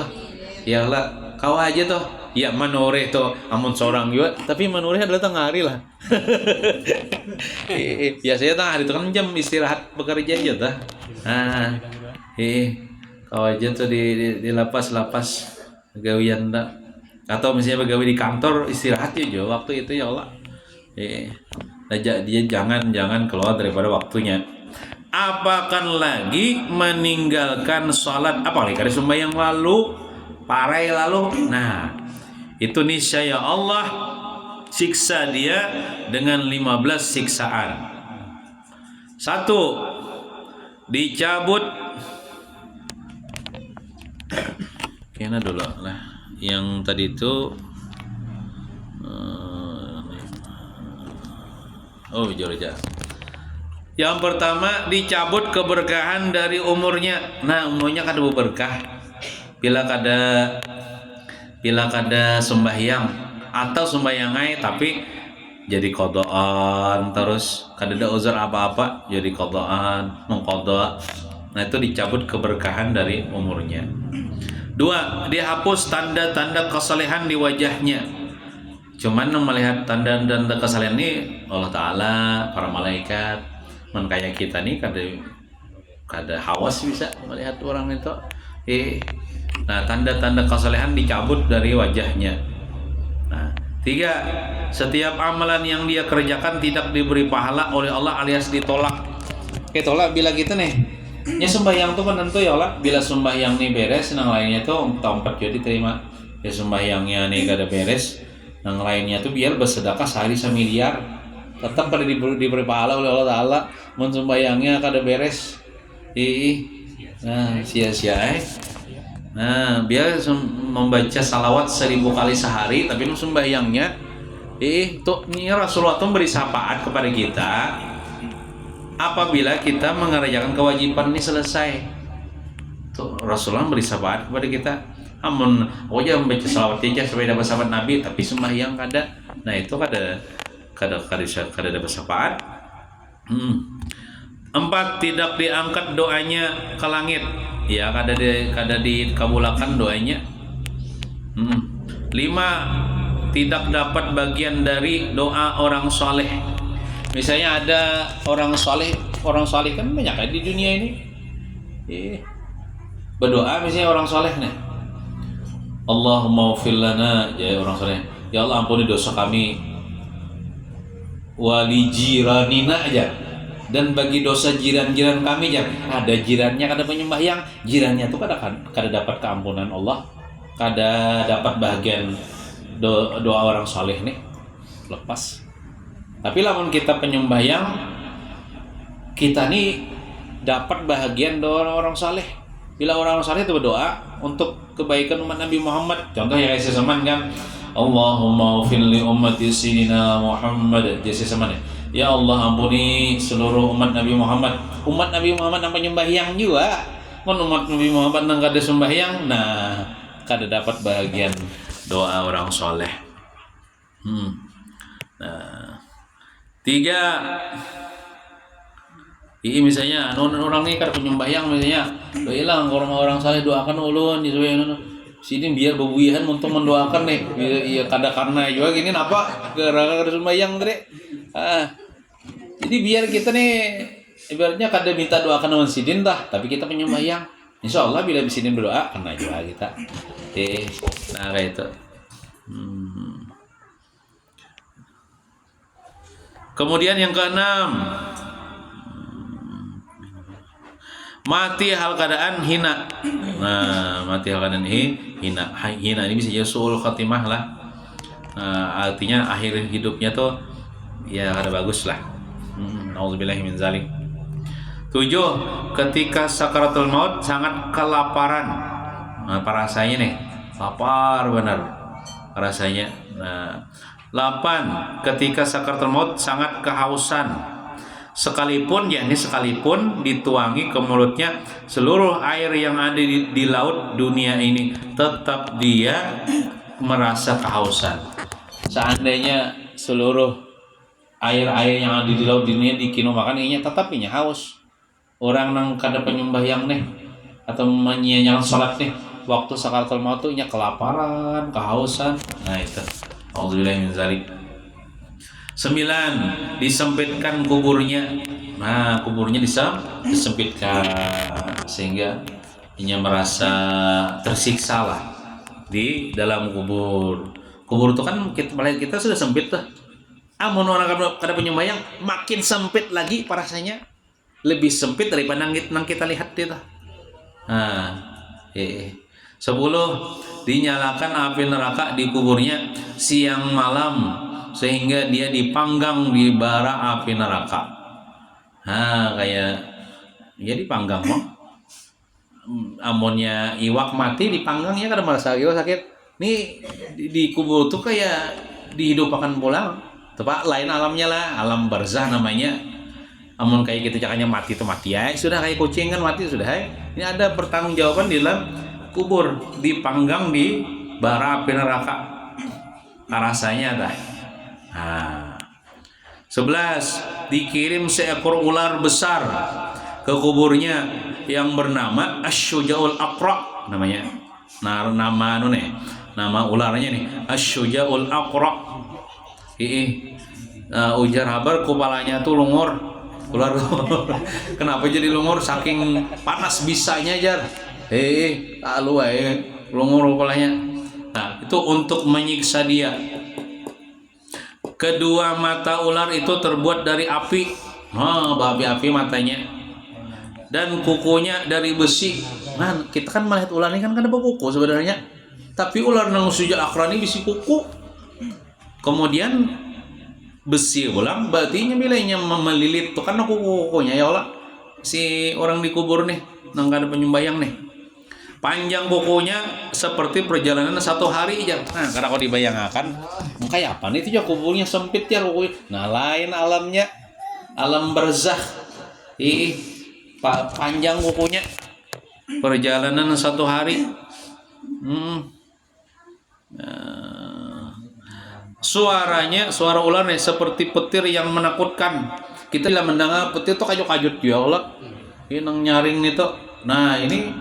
Ya lah kawai aja tuh. Ya manore tuh amun seorang juga, tapi manore adalah tengah hari lah. Biasanya tengah hari itu kan jam istirahat bekerja aja tuh. Nah, kau aja tuh di lapas gawian dah. Atau misalnya begawi di kantor istirahat aja waktu itu ya Allah. Dia jangan keluar daripada waktunya. Apakan lagi meninggalkan sholat, apalagi kali sembahyang lalu, parai lalu. Nah, itu niscaya Allah siksa dia dengan 15 siksaan. 1. Dicabut kena dulu lah yang tadi itu Jorja. Yang pertama dicabut keberkahan dari umurnya. Nah umurnya kada berkah bila kada sembahyang atau sembahyangai tapi jadi kodoan terus kada ada uzur apa-apa jadi kodoan mengkodok. Nah itu dicabut keberkahan dari umurnya. 2. Dihapus tanda-tanda kesalehan di wajahnya. Cuman melihat tanda-tanda kesalehan ini Allah Ta'ala, para malaikat kayak kita nih kada hawas bisa melihat orang itu. Nah tanda-tanda kesalehan dicabut dari wajahnya. Nah Tiga, setiap amalan yang dia kerjakan tidak diberi pahala oleh Allah alias ditolak. Tolak bila kita nih, ya sembahyang tuh kan tentu ya Allah. Bila sembahyang nih beres, yang lainnya tuh tempat jadi terima. Ya sembahyangnya nih kada beres, yang lainnya tuh biar bersedekah sehari semiliar, tetap pada diberi pahala oleh Allah Taala. Mun sembahyangnya kada beres, nah sia-sia. Nah, biar membaca salawat 1000 kali sehari, tapi sembahyangnya, tuh ini Rasulullah tuh beri syafaat kepada kita apabila kita mengerjakan kewajiban ini selesai. Tuh Rasulullah beri syafaat kepada kita. Amun, jangan membaca salawat aja supaya dapat syafaat Nabi, tapi sembahyang kada. Nah itu kada dapat syafaat. 4, tidak diangkat doanya ke langit. Ya kada dikabulakan doanya. 5, tidak dapat bagian dari doa orang soleh. Misalnya ada orang soleh kan banyak kan di dunia ini. Berdoa misalnya orang soleh nih. Allahumma ufir lana, ya orang soleh. Ya Allah ampuni dosa kami. Wali jiranina aja. Dan bagi dosa jiran-jiran kami ya, ada jirannya kada penyembahyang, jirannya tuh kada dapat keampunan Allah, kada dapat bagian doa orang saleh nih, lepas. Tapi lamun kita penyembahyang, kita nih dapat bahagian doa orang saleh. Bila orang saleh itu berdoa untuk kebaikan umat Nabi Muhammad, contoh ya kayak sesaman kan, Allahumma ufir li ummati sayyidina Muhammad, jadi sesaman ya Allah ampuni seluruh umat Nabi Muhammad. Umat Nabi Muhammad yang penyembahyang juga. Umat Nabi Muhammad yang kada sembahyang, nah kada dapat bagian doa orang soleh. Nah, 3, misalnya orang ini kada penyembahyang misalnya, hilang orang soleh doakan ulun di sini biar bebuihan untuk mendoakan nih. Iya kada karena juga gini apa gara-gara sembahyang tadi. Jadi biar kita nih ibaratnya kada minta doakan sama sidin dah, tapi kita penyembahyang. Insya Allah bila sidin berdoa kena juga kita. Nah kayak itu. Kemudian yang ke-6, mati hal keadaan hina. Nah, mati hal keadaan hina. Hina ini bisa jadi suul khatimah lah. Artinya akhir hidupnya tuh ya kada bagus lah. Nauzubillahi min zalik. 7, ketika sakaratul maut sangat kelaparan. Nah, rasanya nih, lapar benar rasanya. Nah, 8, ketika sakaratul maut sangat kehausan. Sekalipun dituangi ke mulutnya seluruh air yang ada di laut dunia ini, tetap dia merasa kehausan. Seandainya seluruh air-air yang ada di laut dunia dikino makan inya tetap inya haus. Orang nang kada penyembahyang nih atau menyianyang salat nih waktu sakaratul maut tuh inya kelaparan, kehausan. Nah itu. Auzubillahi min zalik. 9, disempitkan kuburnya. Nah, kuburnya disempitkan sehingga inya merasa tersiksa lah di dalam kubur. Kubur itu kan kita sudah sempit tuh. Amun orang kada penyembahyang makin sempit lagi rasanya, lebih sempit daripada nang kita lihat itu. Nah, 10, dinyalakan api neraka di kuburnya siang malam sehingga dia dipanggang di bara api neraka. Nah, kayak dia dipanggang mah. Amunnya iwak mati dipanggangnya kada merasa sakit. Nih di kubur tuh kayak dihidupkan pulang. Tepat lain alamnya lah, alam barzah namanya. Amun kayak gitu cakanya mati itu mati ya, sudah kayak kucing kan mati sudah ya. Ini ada pertanggungjawaban di dalam kubur, dipanggang di bara api neraka. Rasanya dah. Nah. 11, dikirim seekor ular besar ke kuburnya yang bernama Asy-Syuja'ul Aqra namanya. Nah, nama ularnya nih Asy-Syuja'ul Aqra. Ujar habar kepalanya tuh lungur. Ular kenapa jadi lungur? Saking panas bisanya jar. Lungur kepalanya. Nah, itu untuk menyiksa dia. Kedua mata ular itu terbuat dari api. Api matanya. Dan kukunya dari besi. Nah, kita kan melihat ular ini kan ada kuku sebenarnya. Tapi ular nang sujud akrani bisi kuku. Kemudian besi ulang berarti bilangnya melilit tuh kan kukunya ya Allah. Si orang dikubur nih, nang ada penyembayang nih. Panjang kukunya seperti perjalanan 1 hari aja. Nah, karena kalau dibayangkan, kayak apa nih itu ya kuburnya sempit ya kukunya. Nah, lain alamnya, alam barzakh. Panjang kukunya, perjalanan 1 hari. Suaranya, suara ular nih seperti petir yang menakutkan. Kita bila mendengar petir tuh kajut-kajut ya Allah. Ini nang nyaring itu. Nah, ini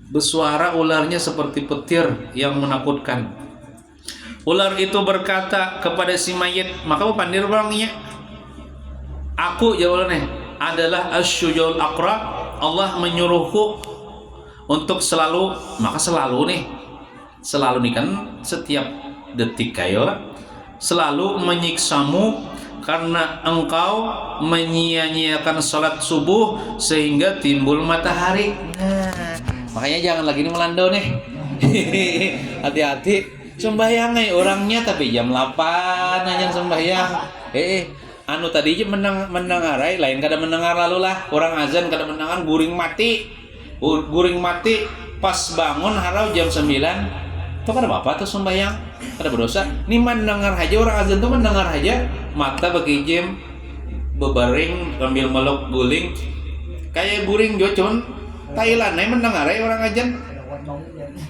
bersuara ularnya seperti petir yang menakutkan. Ular itu berkata kepada si mayit, maka pandir orangnya, aku ya Allah nih adalah asyujul aqra. Allah menyuruhku untuk selalu, maka selalu nih kan setiap detik kayak selalu menyiksamu karena engkau menyia-nyiakan salat subuh sehingga timbul matahari. Nah, makanya jangan lagi ini melandau nih. Hati-hati sembahyang orangnya tapi jam 8 aja sembahyang. Anu tadi aja mendengarai lain kada mendengar lalu lah orang azan kada mendengar guring mati pas bangun harau jam 9 itu kada apa tuh sembahyang kada berdosa. Ini mendengar aja orang azan tuh mendengar aja mata bagi jam bebaring sambil meluk guling kayak guring jocon Thailand nih mendengar orang azan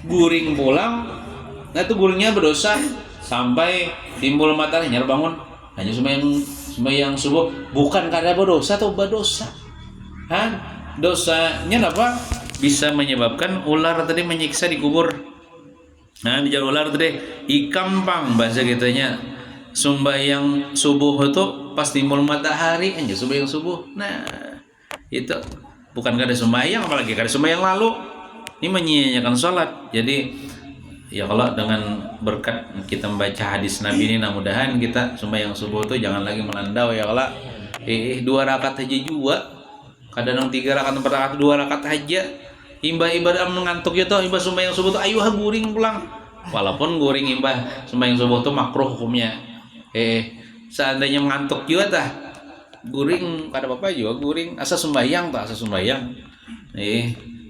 guring pulang. Nah itu guringnya berdosa sampai timbul matahari nyar bangun hanya sembahyang subuh bukan kada berdosa atau berdosa. Dosanya apa? Bisa menyebabkan ular tadi menyiksa di kubur. Nah di jalan ular tadi ikampang bahasa kitanya sembahyang subuh itu pas timbul matahari aja sembahyang subuh. Nah itu bukan kada sembahyang apalagi kada sembahyang lalu ini menyia-nyiakan sholat. Jadi ya kalau dengan berkat kita membaca hadis Nabi ini mudah-mudahan kita sembahyang subuh itu jangan lagi melandau ya kalau 2 rakaat aja juga kadang 3 rakaat 4 rakaat 2 rakaat aja imbah mengantuk ya toh imbah sembahyang subuh tuh ayo guring pulang walaupun guring imbah sembahyang subuh tuh makruh hukumnya. Seandainya mengantuk juga tah guring kada apa-apa juga guring asa sembahyang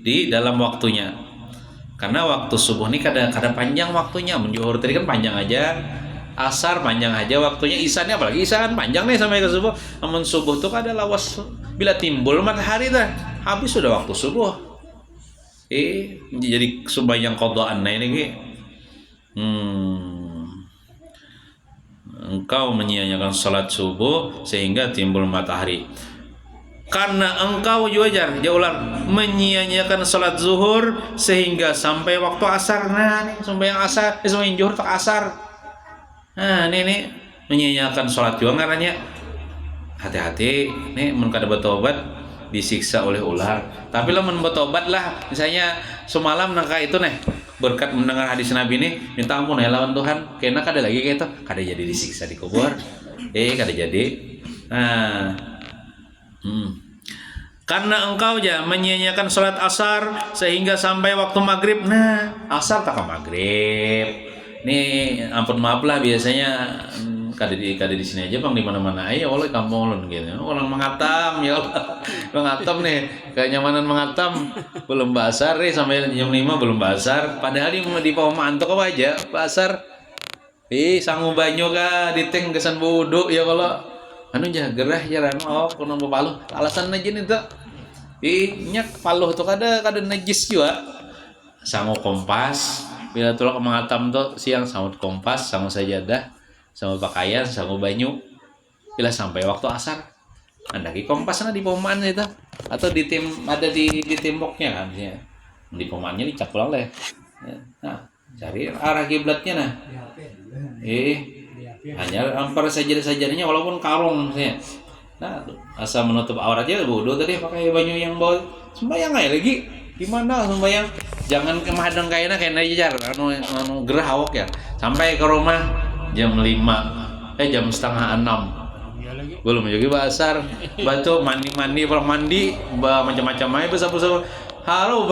di dalam waktunya. Karena waktu subuh ini kada panjang waktunya. Menjuhur tadi kan panjang aja, asar panjang aja waktunya, isanya apalagi isa kan panjang nih sampai ke subuh. Namun subuh tuh kada lawas bila timbul matahari dah habis sudah waktu subuh. Jadi sembahyang qadaan ini engkau menyia-nyiakan salat subuh sehingga timbul matahari. Karena engkau juga ular menyia-nyiakan salat zuhur sehingga sampai waktu asar. Nah, nih sembahyang asar, sembahyang zuhur tak asar. Nah, ini menyia-nyiakan salat juga ngarannya. Hati-hati, nih mun kada bertobat disiksa oleh ular. Tapi lah mun bertobat lah, misalnya semalam nangka itu nih berkat mendengar hadis Nabi ini minta ampun ya lawan Tuhan. Kena kada lagi kayak itu, kada jadi disiksa di kubur. Kada jadi. Nah, karena engkau menyia-nyiakan salat asar sehingga sampai waktu maghrib. Nah, asar tak ke maghrib. Nih ampun maaf lah biasanya kada di sini aja bang di mana-mana aja oleh kampung ulun gitu. Orang mengatam ya Allah. Mengatam nih kenyamanan mengatam belum basar nih sampai jam 5 belum basar. Padahal di Pauman tuh apa aja basar. Sangu banyu ka diteng kesan wudu ya kalau anu gerah jaran kuno paluh alasan aja nih tuh nyak paluh tuh kada najis juga sangu kompas bila tulak mengatam tuh siang sangu kompas sangu sajadah sangu pakaian sangu banyu bila sampai waktu asar anda di kompas di pomaan itu atau ada di temboknya kan ya. Di pomaannya dicap pulang lah ya. Nah cari arah kiblatnya nah hanya ampar saja-sajanya walaupun karung misalnya. Nah, asal menutup auratnya bodoh tadi pakai banyu yang bau. Sembayang aja lagi. Gimana sembayang? Jangan kemahadang kayaknya aja jar anu gerah awak ya. Sampai ke rumah jam 5 jam setengah 6 Iya lagi. belum juga asar batu mandi pulang mandi macam-macam aja besar halo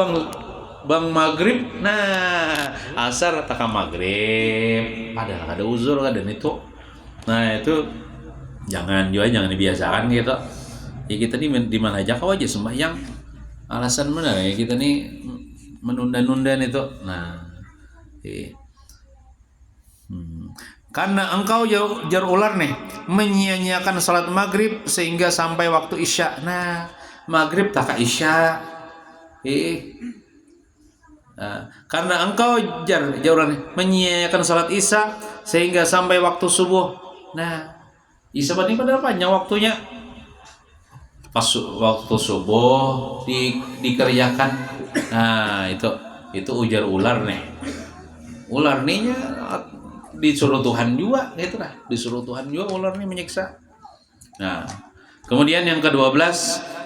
bang maghrib nah asar tak maghrib padahal ada uzur kan dan itu nah itu jangan dibiasakan gitu ya kita nih di mana aja kau aja sembahyang alasan benar ya kita nih menunda-nunda itu nah karena engkau jar ular nih menyia-nyiakan salat maghrib sehingga sampai waktu isya. Nah, maghrib tak isya. Karena engkau jar ular nih menyia-nyiakan salat isya sehingga sampai waktu subuh. Nah, isya ini padahal panjang waktunya. Pas waktu subuh dikerjakan. Nah, itu ujar ular nih. Ular nih disuruh Tuhan juga gitu lah, disuruh Tuhan juga ular ini menyiksa. Nah, kemudian yang ke-12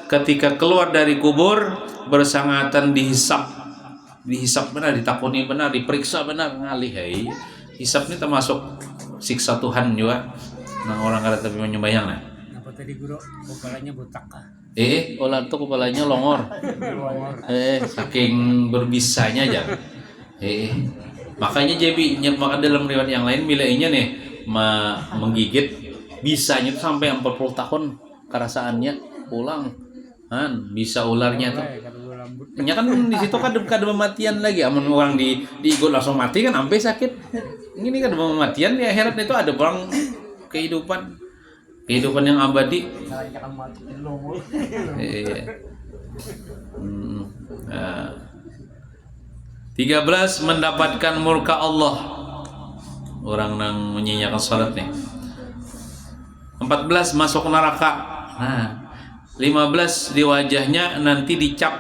ketika keluar dari kubur bersangatan dihisap benar, ditakuni benar, diperiksa benar ngalih hei. Hisap ini termasuk siksa Tuhan juga. Nah, orang kada tapi menyembahyang nah. Apa tadi guru kepalanya botak kah? Ular tuh kepalanya longor. Saking berbisanya aja. Makanya JB maka dalam riwayat yang lain bilainya nih menggigit bisanya itu sampai 40 tahun kerasaannya pulang bisa ularnya tuh. Ya kan di situ kan ada kematian lagi. Amun orang diigot langsung mati kan sampai sakit. Ini kan kematian di akhirat itu ada perang kehidupan yang abadi. 13 mendapatkan murka Allah orang yang menyanyikan salat nih. 14 masuk neraka. Nah, 15 di wajahnya nanti dicap,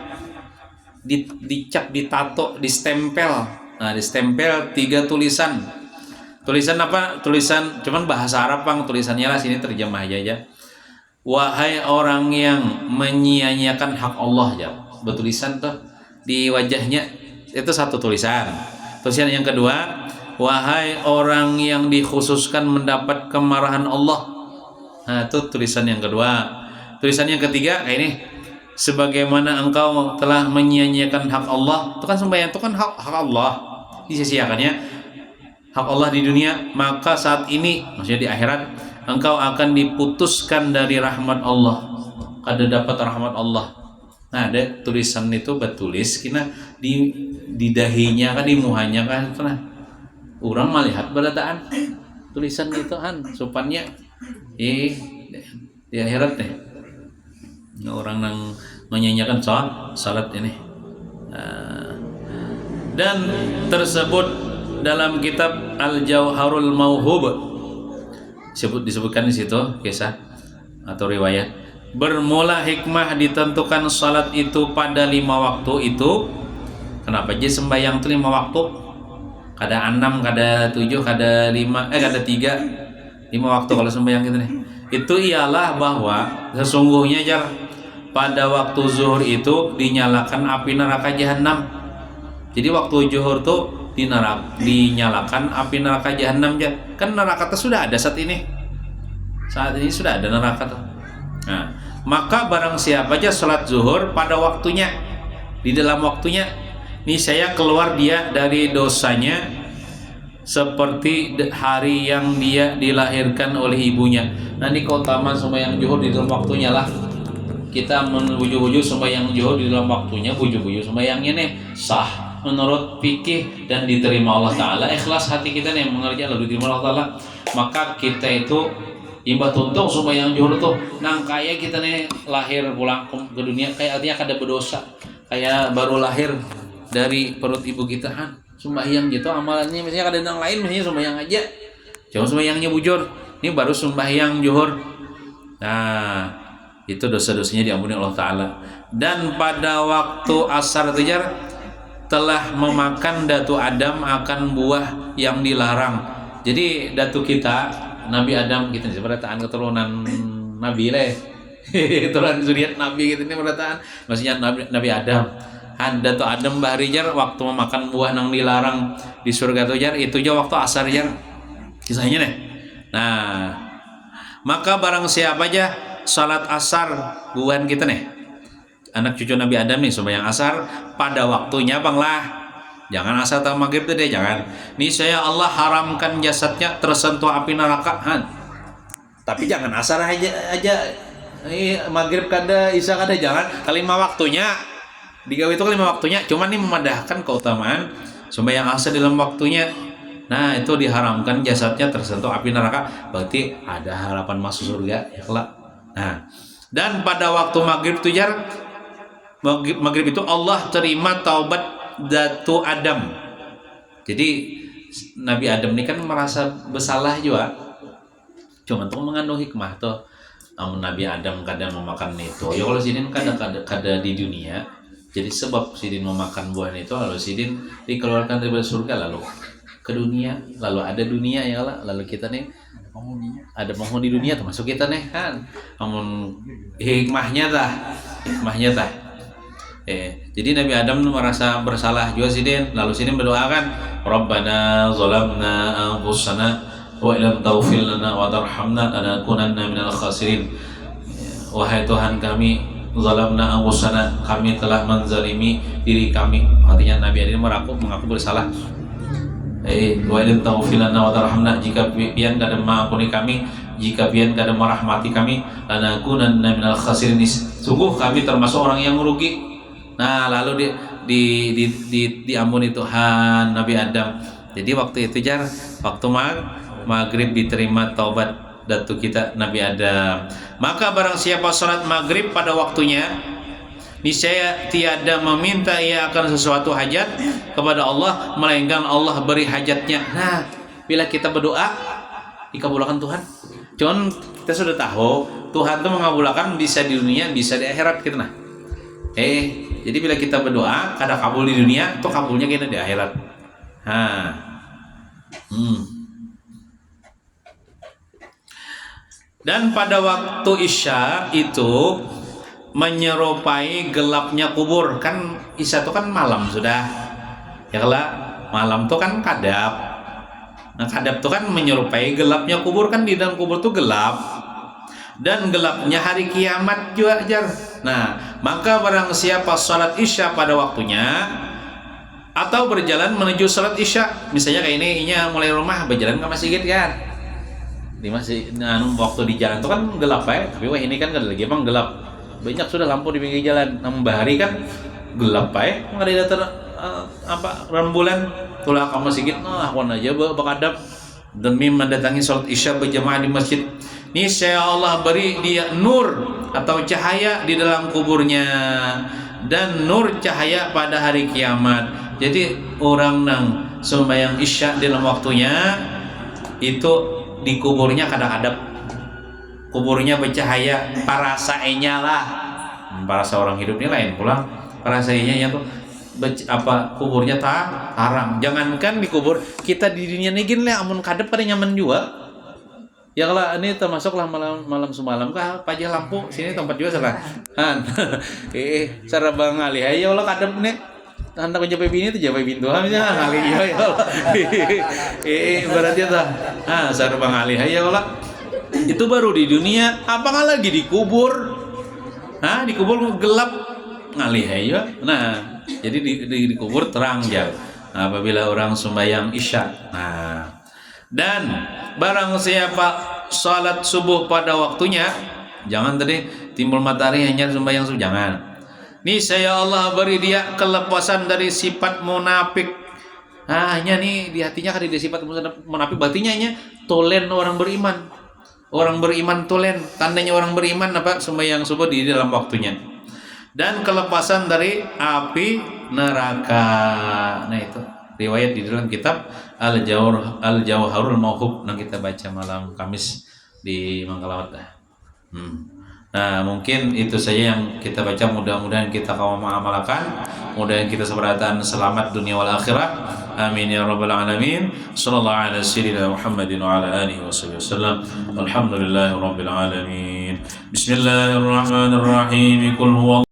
ditato, distempel. Nah, distempel 3 tulisan. Tulisan apa? Tulisan cuman bahasa Arab Bang, tulisannya lah sini terjemah aja. Wahai orang yang menyia-nyiakan hak Allah ya. Bertulisan tuh di wajahnya. Itu satu tulisan. Tulisan yang kedua, wahai orang yang dikhususkan mendapat kemarahan Allah. Nah, itu tulisan yang kedua. Tulisan yang ketiga kayak ini, sebagaimana engkau telah menyia-nyiakan hak Allah. Itu kan sembahyang itu kan hak Allah. Disia-siakannya hak Allah di dunia, maka saat ini maksudnya di akhirat engkau akan diputuskan dari rahmat Allah. Kada dapat rahmat Allah. Nah, ada tulisan itu bertulis kena di dahinya kan, di muhanya kan, nah orang melihat berataan tulisan itu kan supannya di akhirat deh. Orang yang menyanyikan salat ini dan tersebut dalam kitab Al-Jauharul Mauhub disebutkan di situ kisah atau riwayat. Bermula hikmah ditentukan salat itu pada 5 waktu itu. Kenapa aja sembahyang itu 5 waktu? Kada 6, kada 7, kada 5, kada 3. 5 waktu kalau sembahyang gitu nih. Itu ialah bahwa sesungguhnya jar pada waktu zuhur itu dinyalakan api neraka jahanam. Jadi waktu zuhur tuh dinyalakan api neraka jahanam jar. Kan neraka itu sudah ada saat ini. Saat ini sudah ada neraka tuh. Nah, maka barang siapa aja sholat zuhur pada waktunya, di dalam waktunya, nih saya keluar dia dari dosanya seperti hari yang dia dilahirkan oleh ibunya. Nah, ini keutamaan sembahyang zuhur di dalam waktunya lah. Kita menuju-uju sembahyang zuhur di dalam waktunya, buju-buju sembahyangnya nih sah menurut fikih dan diterima Allah Ta'ala. Ikhlas hati kita nih mengerjakan lalu diterima Allah Ta'ala. Maka kita itu imbah tuntung sembahyang zuhur tuh nang kayak kita nih lahir pulang ke dunia kayak artinya kada berdosa, kayak baru lahir dari perut ibu kita kan sembahyang gitu amalannya. Misalnya kada nang lain misalnya sembahyang aja, jangan sembahyangnya bujur, ini baru sembahyang zuhur. Nah, itu dosa-dosanya diampuni Allah Ta'ala. Dan pada waktu asar itu jar telah memakan datu Adam akan buah yang dilarang. Jadi datu kita Nabi Adam kita gitu, berataan keturunan Nabi keturunan zuriat Nabi gitu ini berataan maksudnya Nabi Adam. Datu Adam bahari jar waktu memakan buah nang dilarang di surga tuh jar itu aja waktu asar jar kisahnya nih. Nah, maka barang siapa aja salat asar buan kita nih, anak cucu Nabi Adam nih sembahyang asar pada waktunya banglah. Jangan asar atau maghrib tuh deh, jangan. Nih saya Allah haramkan jasadnya tersentuh api neraka. Tapi jangan asar aja maghrib kada, isya kada, jangan. Kelima waktunya digawe itu kelima waktunya, cuman nih memadahkan keutamaan sembahyang asar dalam waktunya. Nah, itu diharamkan jasadnya tersentuh api neraka, berarti ada harapan masuk surga ya kelak. Nah, dan pada waktu maghrib itu maghrib itu Allah terima taubat Datu Adam. Jadi Nabi Adam ini kan merasa bersalah juga. Cuma tuh mengandung hikmah tuh. Namun Nabi Adam kadang memakan itu. Ya kalau sidin kada di dunia. Jadi sebab sidin memakan buah itu, lalu sidin dikeluarkan dari surga lalu ke dunia, lalu ada dunia ya lah, lalu kita nih ada penghuni dunia termasuk kita nih kan. Namun hikmahnya tah. Jadi Nabi Adam merasa bersalah juga sidin, lalu sidin berdoakan, Rabbana zalamna anfusana wa illam taghfir lana wa tarhamna lanakunanna minal khasirin. Wahai Tuhan kami, zalamna anfusana, kami telah menzalimi diri kami. Artinya Nabi Adam mengaku bersalah. Wa illam taghfir lana wa tarhamna, jika pian kada mengampuni kami, jika pian kada merahmati kami, lanakunanna minal khasirin, sungguh kami termasuk orang yang merugi. Nah, lalu diampuni Tuhan Nabi Adam. Jadi waktu itu waktu maghrib diterima taubat datu kita Nabi Adam. Maka barang siapa salat maghrib pada waktunya, niscaya tiada meminta ia akan sesuatu hajat kepada Allah melainkan Allah beri hajatnya. Nah, bila kita berdoa dikabulkan Tuhan. Cuman kita sudah tahu Tuhan itu mengabulkan bisa di dunia, bisa di akhirat kita nah. Jadi bila kita berdoa kada kabul di dunia, itu kabulnya kita di akhirat. Dan pada waktu Isya itu menyerupai gelapnya kubur. Kan Isya itu kan malam sudah. Ya kalau malam itu kan kadap. Nah, kadap itu kan menyerupai gelapnya kubur, kan di dalam kubur itu gelap. Dan gelapnya hari kiamat juga ajar. Nah, maka barang siapa salat Isya pada waktunya atau berjalan menuju salat Isya, misalnya kayak ini mulai rumah berjalan ke masjid kan, di masjid, waktu di jalan itu kan gelap ya, tapi wah ini kan lagi emang gelap, banyak sudah lampu di pinggir jalan, namun bahari kan gelap ya, nggak ada datang rembulan, tulah ke masjid, aku aja bakadap demi mendatangi salat Isya berjamaah di masjid. Niscaya Allah beri dia nur atau cahaya di dalam kuburnya dan nur cahaya pada hari kiamat. Jadi orang nang sembahyang Isya dalam waktunya itu di kuburnya kadang-kadang kuburnya bercahaya, parasainya lah. Parasa orang hidup ini lain pulang. Parasainya tuh kuburnya tarang. Jangankan di kubur, kita di dunia ini gini lah, amun kadep pada nyaman juga. Ya kalau ini termasuklah malam semalam kah pajah lampu sini tempat juga salah. Cara bang Ali ya Allah kadang nih anda ko japai bini itu japai pintu misalnya ngali ya berarti dah. Cara bang Ali ya Allah itu baru di dunia, apakah lagi di kubur? Di kubur gelap ngali ya. Nah, jadi di kubur terang jauh. Apabila orang sembahyang Isya. Dan barang siapa salat subuh pada waktunya, jangan tadi timbul matahari hanya sembahyang subuh, jangan. Niscaya Allah beri dia kelepasan dari sifat munafik. Hanya nih di hatinya kan ada sifat munafik, berarti tolen orang beriman. Orang beriman tolen, tandanya orang beriman apa? Sembahyang subuh di dalam waktunya. Dan kelepasan dari api neraka. Nah itu riwayat di dalam kitab Al-Jawharul Mauhub yang kita baca malam Kamis di Mangkalawat. Nah mungkin itu saja yang kita baca, mudah-mudahan kita kaum mengamalkan, mudah-mudahan kita seberatan selamat dunia wal akhirah, amin ya rabbal alamin. Sallallahu ala sayyidina Muhammadin wa ala alihi wasallam. Alhamdulillahi rabbil alamin. Bismillahirrahmanirrahim. Qul huwa